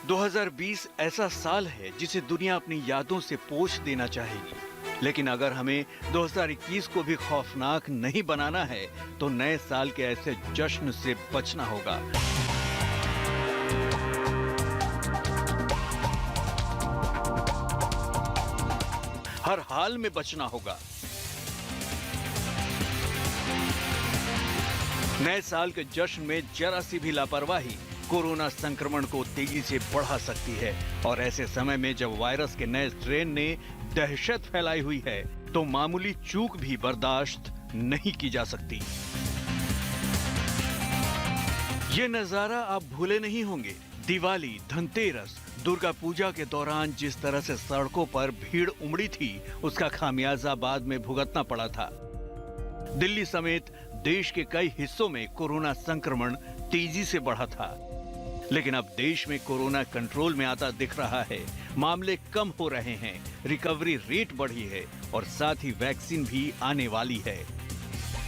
2020 ऐसा साल है जिसे दुनिया अपनी यादों से पोंछ देना चाहेगी, लेकिन अगर हमें 2021 को भी खौफनाक नहीं बनाना है तो नए साल के ऐसे जश्न से बचना होगा। हर हाल में बचना होगा। नए साल के जश्न में जरा सी भी लापरवाही कोरोना संक्रमण को तेजी से बढ़ा सकती है, और ऐसे समय में जब वायरस के नए स्ट्रेन ने दहशत फैलाई हुई है तो मामूली चूक भी बर्दाश्त नहीं की जा सकती। ये नजारा आप भूले नहीं होंगे। दिवाली, धनतेरस, दुर्गा पूजा के दौरान जिस तरह से सड़कों पर भीड़ उमड़ी थी, उसका खामियाजा बाद में भुगतना पड़ा था। दिल्ली समेत देश के कई हिस्सों में कोरोना संक्रमण तेजी से बढ़ा था, लेकिन अब देश में कोरोना कंट्रोल में आता दिख रहा है। मामले कम हो रहे हैं, रिकवरी रेट बढ़ी है और साथ ही वैक्सीन भी आने वाली है।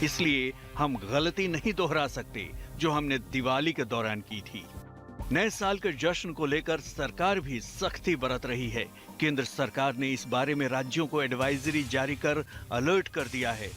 इसलिए हम गलती नहीं दोहरा सकते जो हमने दिवाली के दौरान की थी। नए साल के जश्न को लेकर सरकार भी सख्ती बरत रही है। केंद्र सरकार ने इस बारे में राज्यों को एडवाइजरी जारी कर अलर्ट कर दिया है।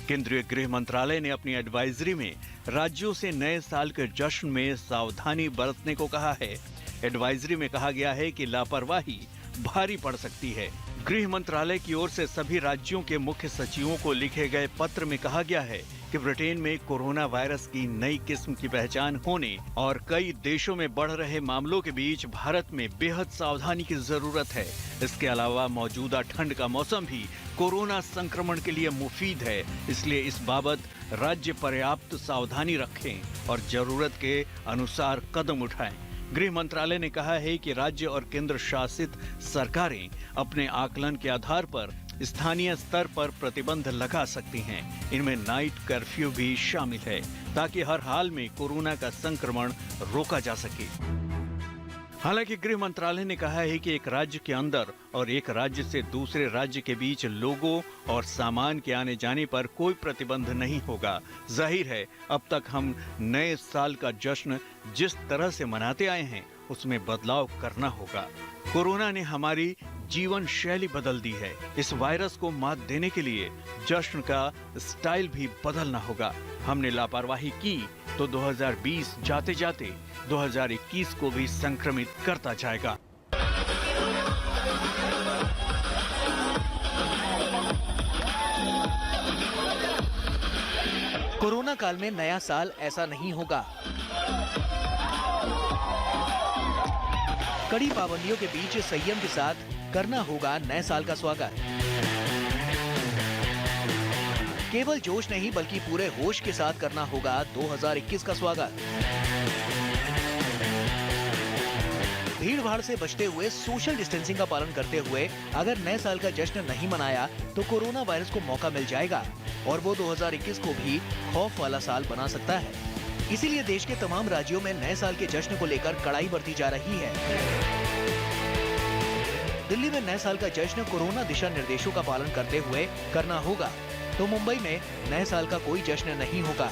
केंद्रीय गृह मंत्रालय ने अपनी एडवाइजरी में राज्यों से नए साल के जश्न में सावधानी बरतने को कहा है। एडवाइजरी में कहा गया है कि लापरवाही भारी पड़ सकती है। गृह मंत्रालय की ओर से सभी राज्यों के मुख्य सचिवों को लिखे गए पत्र में कहा गया है कि ब्रिटेन में कोरोना वायरस की नई किस्म की पहचान होने और कई देशों में बढ़ रहे मामलों के बीच भारत में बेहद सावधानी की जरूरत है। इसके अलावा मौजूदा ठंड का मौसम भी कोरोना संक्रमण के लिए मुफीद है, इसलिए इस बाबत राज्य पर्याप्त सावधानी रखें और जरूरत के अनुसार कदम उठाएं। गृह मंत्रालय ने कहा है कि राज्य और केंद्र शासित सरकारें अपने आकलन के आधार पर स्थानीय स्तर पर प्रतिबंध लगा सकती हैं। इनमें नाइट कर्फ्यू भी शामिल है, ताकि हर हाल में कोरोना का संक्रमण रोका जा सके। हालांकि गृह मंत्रालय ने कहा है कि एक राज्य के अंदर और एक राज्य से दूसरे राज्य के बीच लोगों और सामान के आने जाने पर कोई प्रतिबंध नहीं होगा। जाहिर है, अब तक हम नए साल का जश्न जिस तरह से मनाते आए हैं उसमें बदलाव करना होगा। कोरोना ने हमारी जीवन शैली बदल दी है। इस वायरस को मात देने के लिए जश्न का स्टाइल भी बदलना होगा। हमने लापरवाही की तो 2020 जाते जाते 2021 को भी संक्रमित करता जाएगा। कोरोना काल में नया साल ऐसा नहीं होगा। कड़ी पाबंदियों के बीच संयम के साथ करना होगा नए साल का स्वागत। केवल जोश नहीं बल्कि पूरे होश के साथ करना होगा 2021 का स्वागत। भीड़ भाड़ से बचते हुए सोशल डिस्टेंसिंग का पालन करते हुए अगर नए साल का जश्न नहीं मनाया तो कोरोना वायरस को मौका मिल जाएगा और वो 2021 को भी खौफ वाला साल बना सकता है। इसीलिए देश के तमाम राज्यों में नए साल के जश्न को लेकर कड़ाई बरती जा रही है। दिल्ली में नए साल का जश्न कोरोना दिशा निर्देशों का पालन करते हुए करना होगा, तो मुंबई में नए साल का कोई जश्न नहीं होगा।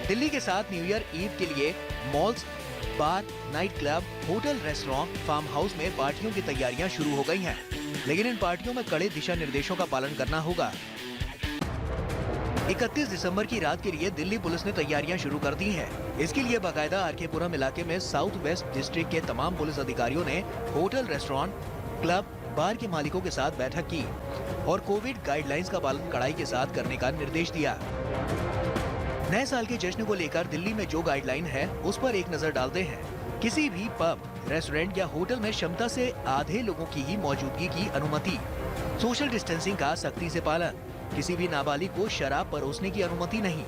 दिल्ली के साथ न्यू ईयर ईव के लिए malls, bar, night club, hotel, restaurant, farm house में पार्टियों की तैयारियां शुरू हो गई हैं, लेकिन इन पार्टियों में कड़े दिशा निर्देशों का पालन करना होगा। 31 दिसंबर की रात के लिए दिल्ली पुलिस ने तैयारियां शुरू कर दी हैं। इसके लिए बाकायदा आरकेपुरम इलाके में साउथ वेस्ट डिस्ट्रिक्ट के तमाम पुलिस अधिकारियों ने होटल, रेस्टोरेंट, क्लब, बार के मालिकों के साथ बैठक की और कोविड गाइडलाइंस का पालन कड़ाई के साथ करने का निर्देश दिया। नए साल के जश्न को लेकर दिल्ली में जो गाइडलाइन है उस पर एक नजर डालते हैं। किसी भी पब, रेस्टोरेंट या होटल में क्षमता से आधे लोगों की ही मौजूदगी की अनुमति। सोशल डिस्टेंसिंग का सख्ती से पालन। किसी भी नाबालिग को शराब परोसने की अनुमति नहीं।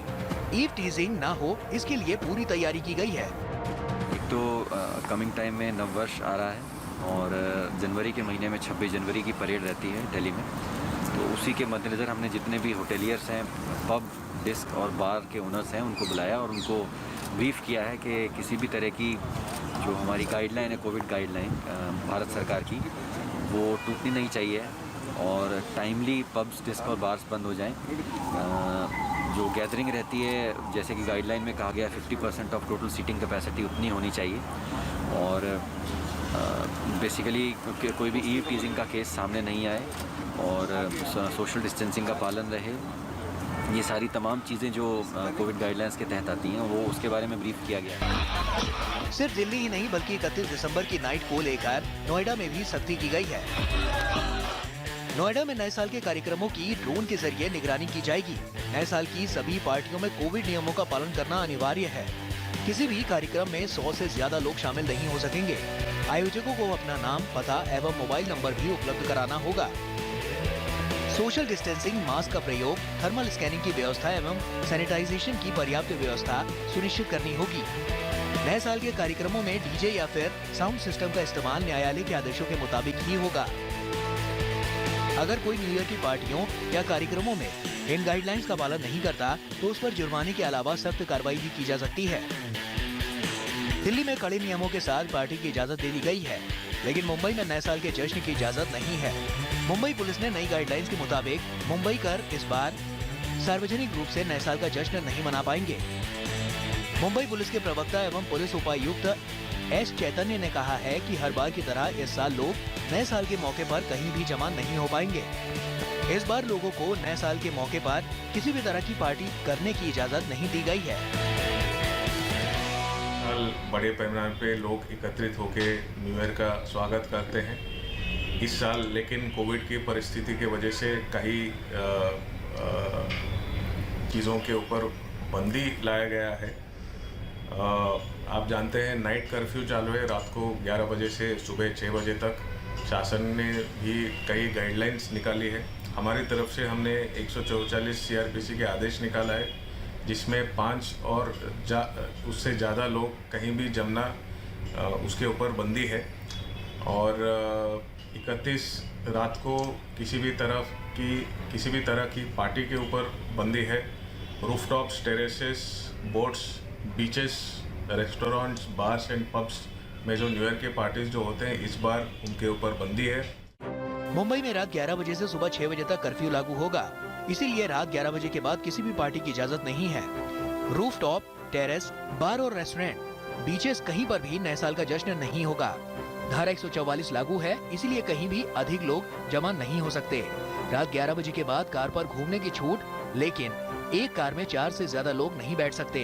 ईव टीजिंग ना हो, इसके लिए पूरी तैयारी की गई है। एक तो कमिंग टाइम में नव वर्ष आ रहा है और जनवरी के महीने में 26 जनवरी की परेड रहती है दिल्ली में, तो उसी के मद्देनज़र हमने जितने भी होटेलियर्स हैं, पब, डिस्क और बार के ओनर्स हैं, उनको बुलाया और उनको ब्रीफ किया है कि किसी भी तरह की जो हमारी गाइडलाइन है, कोविड गाइडलाइन भारत सरकार की, वो टूटनी नहीं चाहिए और टाइमली पब्स, डिस्क और बार्स बंद हो जाएं। जो गैदरिंग रहती है, जैसे कि गाइडलाइन में कहा गया है 50% ऑफ टोटल सीटिंग कैपेसिटी उतनी होनी चाहिए। और बेसिकली कोई भी ईव टीजिंग का केस सामने नहीं आए और सोशल डिस्टेंसिंग का पालन रहे। ये सारी तमाम चीज़ें जो कोविड गाइडलाइंस के तहत आती हैं, वो उसके बारे में ब्रीफ किया गया है। सिर्फ दिल्ली ही नहीं बल्कि 31 दिसंबर की नाइट को लेकर नोएडा में भी सख्ती की गई है। नोएडा में नए साल के कार्यक्रमों की ड्रोन के जरिए निगरानी की जाएगी। नए साल की सभी पार्टियों में कोविड नियमों का पालन करना अनिवार्य है। किसी भी कार्यक्रम में 100 से ज्यादा लोग शामिल नहीं हो सकेंगे। आयोजकों को अपना नाम, पता एवं मोबाइल नंबर भी उपलब्ध कराना होगा। सोशल डिस्टेंसिंग, मास्क का प्रयोग, थर्मल स्कैनिंग की व्यवस्था एवं सैनिटाइजेशन की पर्याप्त व्यवस्था सुनिश्चित करनी होगी। नए साल के कार्यक्रमों में डीजे या फिर साउंड सिस्टम का इस्तेमाल न्यायालय के आदेशों के मुताबिक ही होगा। अगर कोई न्यू ईयर की पार्टियों या कार्यक्रमों में इन गाइडलाइंस का पालन नहीं करता तो उस पर जुर्माने के अलावा सख्त कार्रवाई भी की जा सकती है। दिल्ली में कड़े नियमों के साथ पार्टी की इजाजत दे दी गई है, लेकिन मुंबई में नए साल के जश्न की इजाजत नहीं है। मुंबई पुलिस ने नई गाइडलाइंस के मुताबिक मुंबईकर इस बार सार्वजनिक रूप से नए साल का जश्न नहीं मना पाएंगे। मुंबई पुलिस के प्रवक्ता एवं पुलिस उपायुक्त एस चैतन्य ने कहा है कि हर बार की तरह इस साल लोग नए साल के मौके पर कहीं भी जमा नहीं हो पाएंगे। इस बार लोगों को नए साल के मौके पर किसी भी तरह की पार्टी करने की इजाजत नहीं दी गई है। बड़े पैमाने पे लोग एकत्रित होकर न्यू ईयर का स्वागत करते हैं। इस साल लेकिन कोविड की परिस्थिति की वजह से कई चीज़ों के ऊपर बंदी लाया गया है। आप जानते हैं नाइट कर्फ्यू चालू है रात को 11 बजे से सुबह 6 बजे तक। शासन ने भी कई गाइडलाइंस निकाली है। हमारी तरफ से हमने 144 CRPC के आदेश निकाला है, जिसमें 5 और उससे ज़्यादा लोग कहीं भी जमना उसके ऊपर बंदी है। और 31 रात को किसी भी तरह की पार्टी के ऊपर बंदी है। Rooftops, terraces, boats, beaches, restaurants, bars and pubs में जो न्यू ईयर के पार्टीज जो होते हैं इस बार उनके ऊपर बंदी है। मुंबई में रात 11 बजे से सुबह 6 बजे तक कर्फ्यू लागू होगा, इसीलिए रात 11 बजे के बाद किसी भी पार्टी की इजाजत नहीं है। रूफटॉप, टेरेस, बार और रेस्टोरेंट, बीचेस कहीं पर भी नए साल का जश्न नहीं होगा। धारा 144 लागू है, इसीलिए कहीं भी अधिक लोग जमा नहीं हो सकते। रात 11 बजे के बाद कार पर घूमने की छूट, लेकिन एक कार में 4 से ज्यादा लोग नहीं बैठ सकते।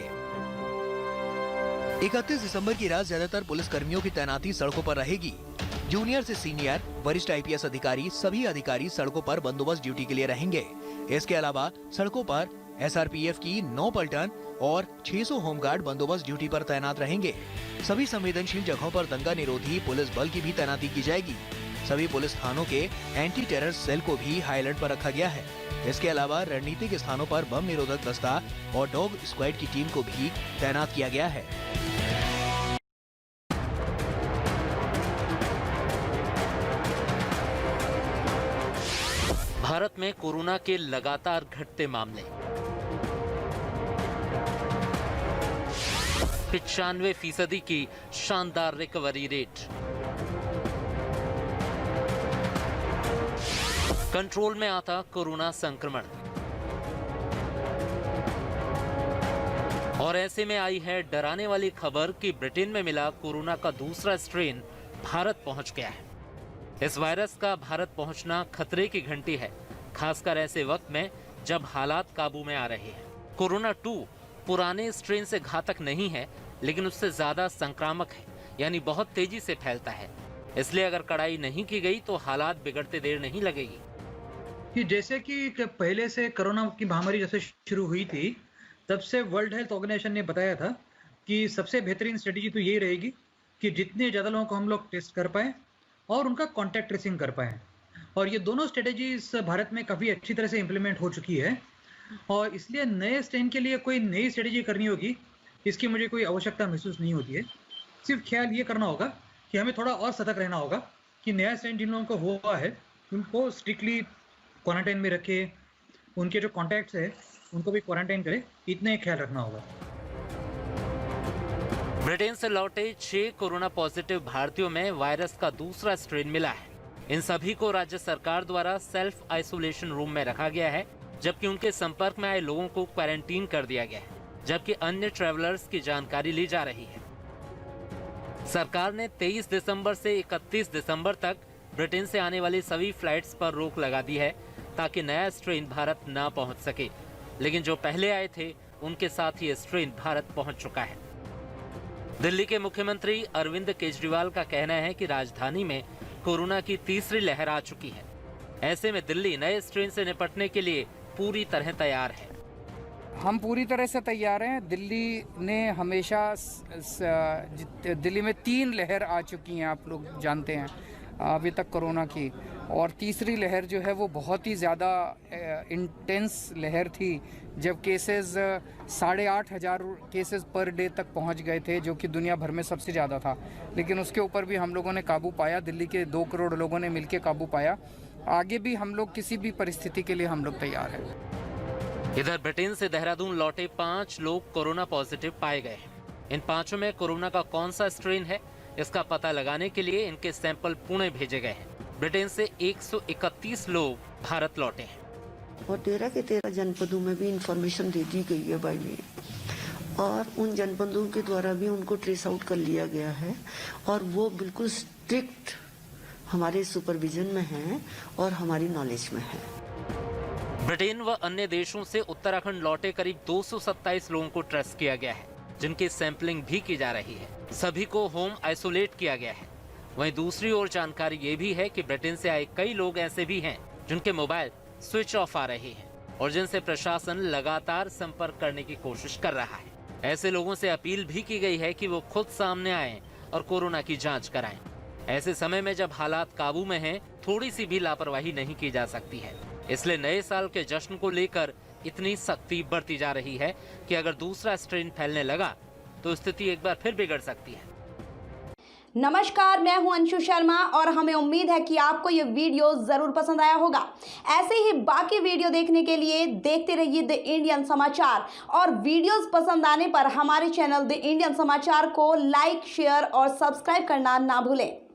31 दिसंबर की रात ज्यादातर पुलिस कर्मियों की तैनाती सड़कों पर रहेगी। जूनियर से सीनियर, वरिष्ठ IPS अधिकारी, सभी अधिकारी सड़कों पर बंदोबस्त ड्यूटी के लिए रहेंगे। इसके अलावा सड़कों पर SRPF की 9 पलटन और 600 होमगार्ड बंदोबस्त ड्यूटी पर तैनात रहेंगे। सभी संवेदनशील जगहों पर दंगा निरोधी पुलिस बल की भी तैनाती की जाएगी। सभी पुलिस थानों के एंटी टेरर सेल को भी हाई अलर्ट पर रखा गया है। इसके अलावा रणनीतिक स्थानों पर बम निरोधक दस्ता और डॉग स्क्वाड की टीम को भी तैनात किया गया है। भारत में कोरोना के लगातार घटते मामले, 95% की शानदार रिकवरी रेट, कंट्रोल में आता कोरोना संक्रमण। और ऐसे में आई है डराने वाली खबर कि ब्रिटेन में मिला कोरोना का दूसरा स्ट्रेन भारत पहुंच गया है। इस वायरस का भारत पहुंचना खतरे की घंटी है, खासकर ऐसे वक्त में जब हालात काबू में आ रहे हैं। कोरोना 2 पुराने स्ट्रेन से घातक नहीं है, लेकिन उससे ज्यादा संक्रामक है, यानी बहुत तेजी से फैलता है। इसलिए अगर कड़ाई नहीं की गई तो हालात बिगड़ते देर नहीं लगेगी। कि जैसे कि पहले से कोरोना की महामारी जैसे शुरू हुई थी, तब से वर्ल्ड हेल्थ ऑर्गेनाइजेशन ने बताया था कि सबसे बेहतरीन स्ट्रेटेजी तो यही रहेगी कि जितने ज़्यादा लोगों को हम लोग टेस्ट कर पाएँ और उनका कॉन्टैक्ट ट्रेसिंग कर पाएँ। और ये दोनों स्ट्रेटेजीज भारत में काफ़ी अच्छी तरह से इम्प्लीमेंट हो चुकी है। और इसलिए नए स्ट्रेन के लिए कोई नई स्ट्रेटेजी करनी होगी, इसकी मुझे कोई आवश्यकता महसूस नहीं होती है। सिर्फ ख्याल ये करना होगा कि हमें थोड़ा और सतर्क रहना होगा कि नया स्ट्रेन जिन लोगों को हुआ है उनको स्ट्रिक्टली क्वारंटाइन में रखे, उनके जो कॉन्टैक्ट्स है उनको भी क्वारंटाइन करें, इतना ही ख्याल रखना होगा। ब्रिटेन से लौटे 6 कोरोना पॉजिटिव भारतीयों में वायरस का दूसरा स्ट्रेन मिला है। इन सभी को राज्य सरकार द्वारा सेल्फ आइसोलेशन रूम में रखा गया है। जबकि उनके संपर्क में आए लोगों को क्वारंटीन कर दिया गया है, जबकि अन्य ट्रैवलर्स की जानकारी ली जा रही है। सरकार ने 23 दिसंबर से 31 दिसंबर तक ब्रिटेन से आने वाली सभी फ्लाइट्स पर रोक लगा दी है ताकि नया स्ट्रेन भारत ना पहुंच सके, लेकिन जो पहले आए थे उनके साथ ही स्ट्रेन भारत पहुंच चुका है। दिल्ली के मुख्यमंत्री अरविंद केजरीवाल का कहना है कि राजधानी में कोरोना की तीसरी लहर आ चुकी है। ऐसे में दिल्ली नए स्ट्रेन से निपटने के लिए पूरी तरह तैयार है। हम पूरी तरह से तैयार हैं। दिल्ली ने हमेशा दिल्ली में 3 लहर आ चुकी हैं, आप लोग जानते हैं अभी तक कोरोना की, और तीसरी लहर जो है वो बहुत ही ज़्यादा इंटेंस लहर थी, जब केसेस 8,500 केसेस पर डे तक पहुंच गए थे, जो कि दुनिया भर में सबसे ज़्यादा था। लेकिन उसके ऊपर भी हम लोगों ने काबू पाया, दिल्ली के 2 करोड़ लोगों ने मिलकर काबू पाया। आगे भी हम लोग किसी भी परिस्थिति के लिए हम लोग तैयार हैं। इधर ब्रिटेन से देहरादून लौटे 5 लोग कोरोना पॉजिटिव पाए गए हैं। इन 5 में कोरोना का कौन सा स्ट्रेन है, इसका पता लगाने के लिए इनके सैंपल पुणे भेजे गए हैं। ब्रिटेन से 131 लोग भारत लौटे हैं और 13 के 13 जनपदों में भी इंफॉर्मेशन दे दी गई है बाई मेल, और उन जनपदों के द्वारा भी उनको ट्रेस आउट कर लिया गया है, और वो बिल्कुल स्ट्रिक्ट हमारे सुपरविजन में है और हमारी नॉलेज में है। ब्रिटेन व अन्य देशों से उत्तराखंड लौटे करीब 227 लोगों को ट्रेस किया गया है, जिनकी सैंपलिंग भी की जा रही है। सभी को होम आइसोलेट किया गया है। वहीं दूसरी ओर जानकारी ये भी है कि ब्रिटेन से आए कई लोग ऐसे भी हैं जिनके मोबाइल स्विच ऑफ आ रहे हैं और जिनसे प्रशासन लगातार संपर्क करने की कोशिश कर रहा है। ऐसे लोगों से अपील भी की गई है कि वो खुद सामने आएं और कोरोना की जांच कराएं। ऐसे समय में जब हालात काबू में हैं, थोड़ी सी भी लापरवाही नहीं की जा सकती है। इसलिए नए साल के जश्न को लेकर इतनी सख्ती बरती जा रही है कि अगर दूसरा स्ट्रेन फैलने लगा तो स्थिति एक बार फिर बिगड़ सकती है। नमस्कार, मैं हूं अंशु शर्मा और हमें उम्मीद है कि आपको ये वीडियो जरूर पसंद आया होगा। ऐसे ही बाकी वीडियो देखने के लिए देखते रहिए द इंडियन समाचार, और वीडियोस पसंद आने पर हमारे चैनल द इंडियन समाचार को लाइक, शेयर और सब्सक्राइब करना ना भूलें।